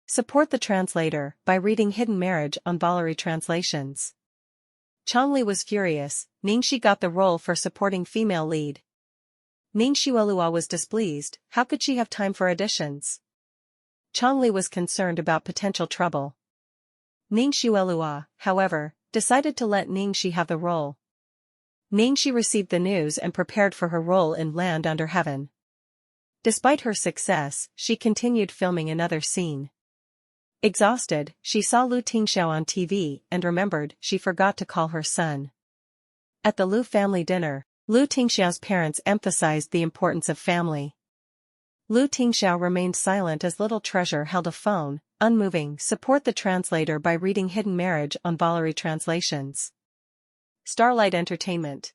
Support the translator by reading Hidden Marriage on Valerie Translations. Chongli was furious. Ningxi got the role for supporting female lead. Ningxiuelua was displeased. How could she have time for auditions? Chongli was concerned about potential trouble. Ningxiuelua, however, decided to let Ningxi have the role. Ningxi received the news and prepared for her role in Land Under Heaven. Despite her success, she continued filming another scene. Exhausted, she saw Lu Tingxiao on TV and remembered she forgot to call her son. At the Lu family dinner, Lu Tingxiao's parents emphasized the importance of family. Lu Tingxiao remained silent as little treasure held a phone, unmoving. Support the translator by reading Hidden Marriage on Valerie Translations. Starlight Entertainment.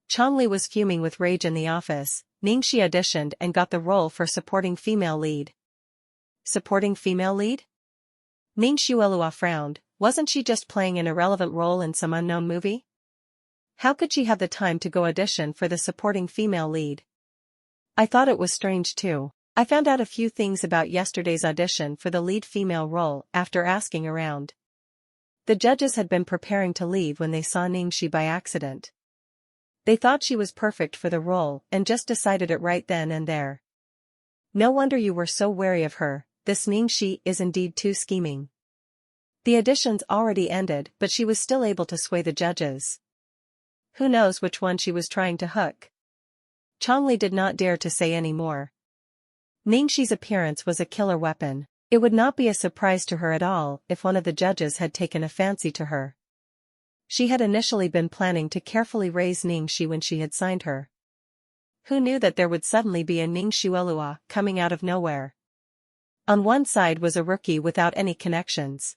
Chongli was fuming with rage in the office. Ningxi auditioned and got the role for supporting female lead. Supporting female lead? Ningxiuelua frowned. Wasn't she just playing an irrelevant role in some unknown movie? How could she have the time to go audition for the supporting female lead? I thought it was strange too. I found out a few things about yesterday's audition for the lead female role after asking around. The judges had been preparing to leave when they saw Ningxi by accident. They thought she was perfect for the role and just decided it right then and there. No wonder you were so wary of her. This Ningxi is indeed too scheming. The auditions already ended, but she was still able to sway the judges. Who knows which one she was trying to hook? Chongli did not dare to say any more. Ningxi's appearance was a killer weapon. It would not be a surprise to her at all if one of the judges had taken a fancy to her. She had initially been planning to carefully raise Ningxi when she had signed her. Who knew that there would suddenly be a Ningxiuelua coming out of nowhere? On one side was a rookie without any connections.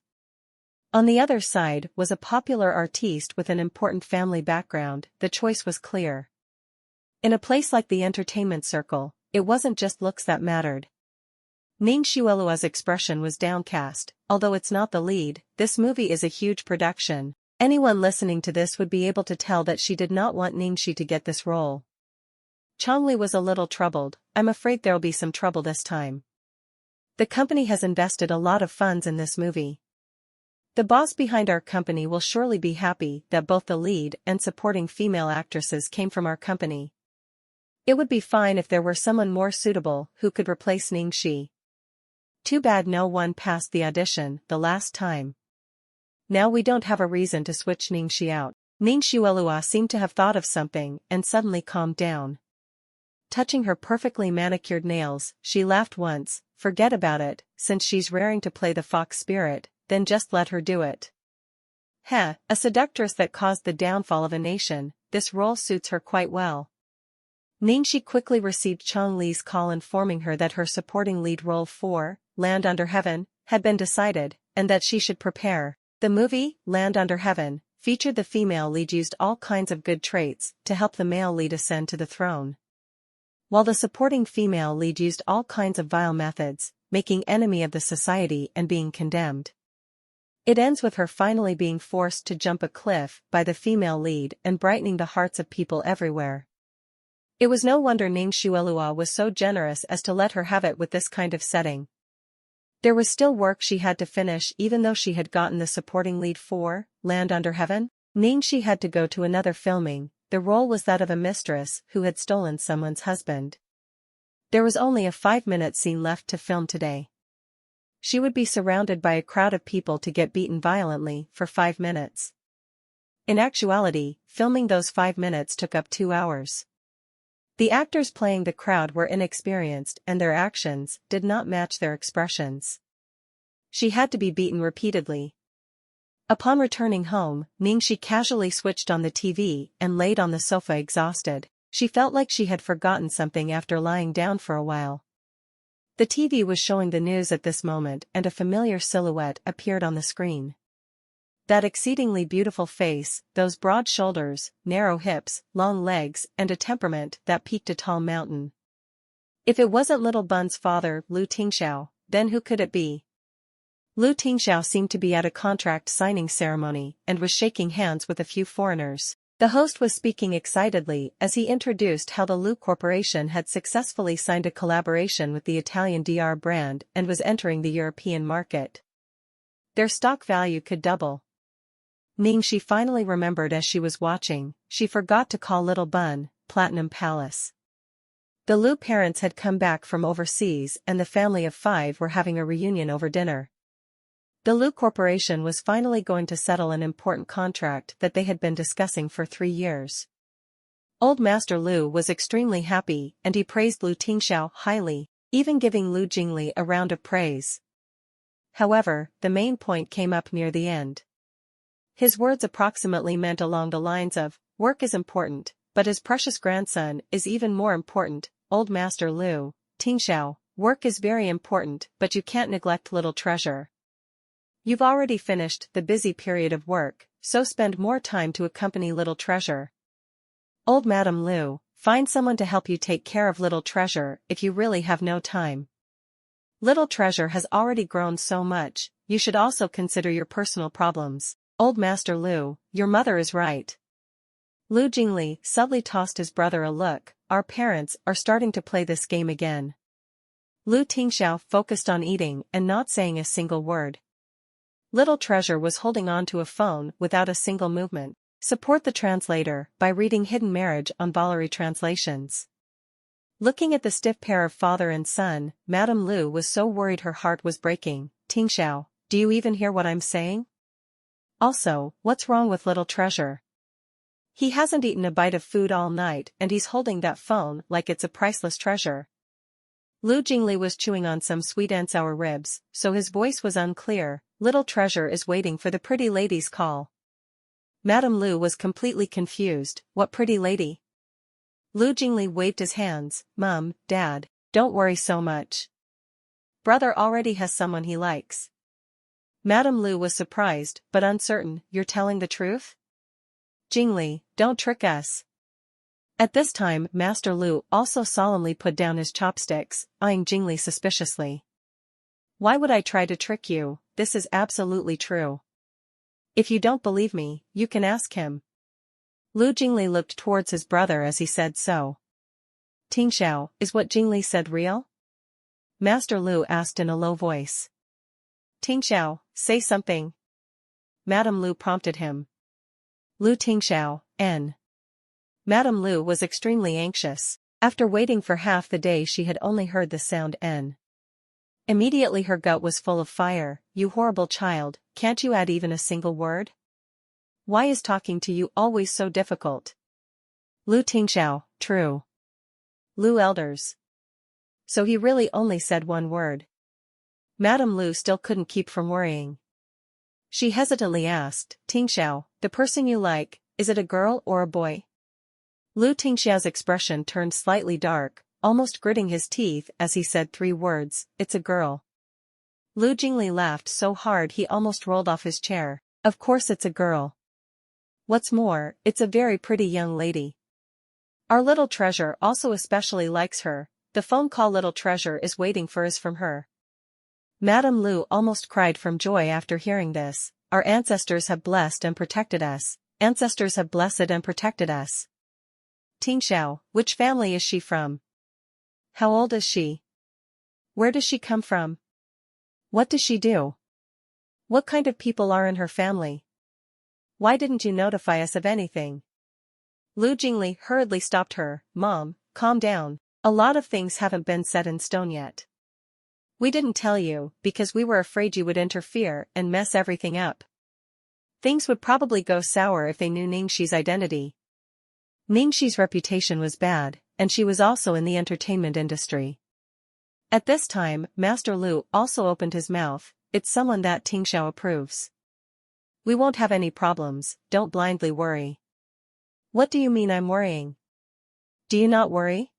On the other side was a popular artiste with an important family background. The choice was clear. In a place like the entertainment circle, it wasn't just looks that mattered. Ningxiuelua's expression was downcast. Although it's not the lead, this movie is a huge production. Anyone listening to this would be able to tell that she did not want Ningxi to get this role. Chongli was a little troubled. I'm afraid there'll be some trouble this time. The company has invested a lot of funds in this movie. The boss behind our company will surely be happy that both the lead and supporting female actresses came from our company. It would be fine if there were someone more suitable who could replace Ningxi. Too bad no one passed the audition the last time. Now we don't have a reason to switch Ningxi out. Ningxiuelua seemed to have thought of something and suddenly calmed down. Touching her perfectly manicured nails, she laughed once. Forget about it, since she's raring to play the fox spirit, then just let her do it. Heh, a seductress that caused the downfall of a nation, this role suits her quite well. Ningxi quickly received Chongli's call informing her that her supporting lead role for Land Under Heaven had been decided, and that she should prepare. The movie, Land Under Heaven, featured the female lead used all kinds of good traits to help the male lead ascend to the throne, while the supporting female lead used all kinds of vile methods, making enemy of the society and being condemned. It ends with her finally being forced to jump a cliff by the female lead and brightening the hearts of people everywhere. It was no wonder Ningxiuelua was so generous as to let her have it with this kind of setting. There was still work she had to finish even though she had gotten the supporting lead for Land Under Heaven. Ningxi had to go to another filming. The role was that of a mistress who had stolen someone's husband. There was only a 5-minute scene left to film today. She would be surrounded by a crowd of people to get beaten violently for 5 minutes. In actuality, filming those 5 minutes took up 2 hours. The actors playing the crowd were inexperienced and their actions did not match their expressions. She had to be beaten repeatedly. Upon returning home, Ningxi casually switched on the TV and laid on the sofa exhausted. She felt like she had forgotten something after lying down for a while. The TV was showing the news at this moment and a familiar silhouette appeared on the screen. That exceedingly beautiful face, those broad shoulders, narrow hips, long legs, and a temperament that peaked a tall mountain. If it wasn't Little Bun's father, Lu Tingxiao, then who could it be? Lu Tingxiao seemed to be at a contract signing ceremony and was shaking hands with a few foreigners. The host was speaking excitedly as he introduced how the Lu Corporation had successfully signed a collaboration with the Italian DR brand and was entering the European market. Their stock value could double. Ning she finally remembered as she was watching, she forgot to call Little Bun, Platinum Palace. The Lu parents had come back from overseas and the family of 5 were having a reunion over dinner. The Lu Corporation was finally going to settle an important contract that they had been discussing for 3 years. Old Master Lu was extremely happy and he praised Lu Tingxiao highly, even giving Lu Jingli a round of praise. However, the main point came up near the end. His words approximately meant along the lines of, work is important, but his precious grandson is even more important. Old Master Lu, Tingxiao, work is very important but you can't neglect little treasure. You've already finished the busy period of work, so spend more time to accompany little treasure. Old Madam Lu, find someone to help you take care of little treasure if you really have no time. Little treasure has already grown so much, you should also consider your personal problems. Old Master Lu, your mother is right. Lu Jingli subtly tossed his brother a look, our parents are starting to play this game again. Lu Tingxiao focused on eating and not saying a single word. Little treasure was holding on to a phone without a single movement. Support the translator by reading Hidden Marriage on Ballery Translations. Looking at the stiff pair of father and son, Madame Lu was so worried her heart was breaking. Tingxiao, do you even hear what I'm saying? Also, what's wrong with little treasure? He hasn't eaten a bite of food all night and he's holding that phone like it's a priceless treasure. Lu Jingli was chewing on some sweet and sour ribs, so his voice was unclear. Little treasure is waiting for the pretty lady's call. Madame Lu was completely confused. What pretty lady? Lu Jingli waved his hands. Mum, Dad, don't worry so much. Brother already has someone he likes. Madame Lu was surprised but uncertain. You're telling the truth? Jingli, don't trick us. At this time Master Lu also solemnly put down his chopsticks, eyeing Jingli suspiciously. Why would I try to trick you? This is absolutely true. If you don't believe me, you can ask him. Lu Jingli looked towards his brother as he said so. Tingxiao, is what Jingli said real? Master Lu asked in a low voice. Tingxiao, say something. Madame Lu prompted him. Lu Tingxiao, N. Madame Lu was extremely anxious. After waiting for half the day she had only heard the sound N. Immediately her gut was full of fire. You horrible child, can't you add even a single word? Why is talking to you always so difficult? Lu Tingxiao, true. Lu elders. So he really only said one word. Madame Lu still couldn't keep from worrying. She hesitantly asked, Tingxiao, the person you like, is it a girl or a boy? Lu Tingxiao's expression turned slightly dark, almost gritting his teeth as he said 3 words, it's a girl. Lu Jingli laughed so hard he almost rolled off his chair. Of course it's a girl. What's more, it's a very pretty young lady. Our little treasure also especially likes her. The phone call little treasure is waiting for is from her. Madame Lu almost cried from joy after hearing this. Our ancestors have blessed and protected us. Ancestors have blessed and protected us. Tingxiao, which family is she from? How old is she? Where does she come from? What does she do? What kind of people are in her family? Why didn't you notify us of anything? Lu Jingli hurriedly stopped her. Mom, calm down. A lot of things haven't been set in stone yet. We didn't tell you because we were afraid you would interfere and mess everything up. Things would probably go sour if they knew Ningxi's identity. Ningxi's reputation was bad, and she was also in the entertainment industry. At this time, Master Lu also opened his mouth. It's someone that Tingxiao approves. We won't have any problems, don't blindly worry. What do you mean I'm worrying? Do you not worry?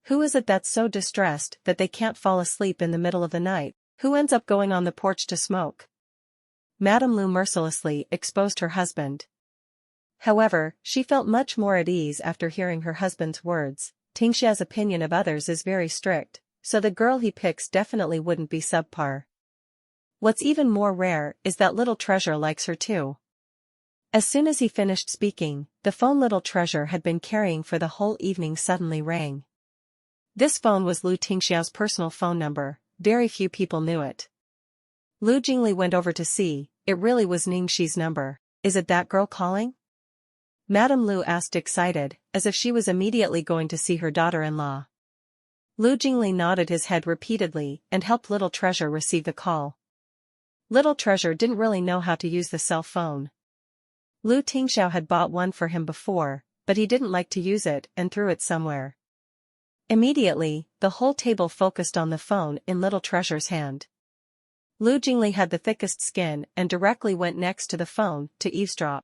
Who is it that's so distressed that they can't fall asleep in the middle of the night? Who ends up going on the porch to smoke? Madame Lu mercilessly exposed her husband. However, she felt much more at ease after hearing her husband's words. Tingxia's opinion of others is very strict, so the girl he picks definitely wouldn't be subpar. What's even more rare is that little treasure likes her too. As soon as he finished speaking, the phone Little Treasure had been carrying for the whole evening suddenly rang. This phone was Lu Tingxiao's personal phone number, very few people knew it. Lu Jingli went over to see, it really was Ningxi's number. Is it that girl calling? Madame Lu asked excited, as if she was immediately going to see her daughter-in-law. Lu Jingli nodded his head repeatedly and helped Little Treasure receive the call. Little Treasure didn't really know how to use the cell phone. Lu Tingxiao had bought one for him before, but he didn't like to use it and threw it somewhere. Immediately, the whole table focused on the phone in Little Treasure's hand. Lu Jingli had the thickest skin and directly went next to the phone to eavesdrop.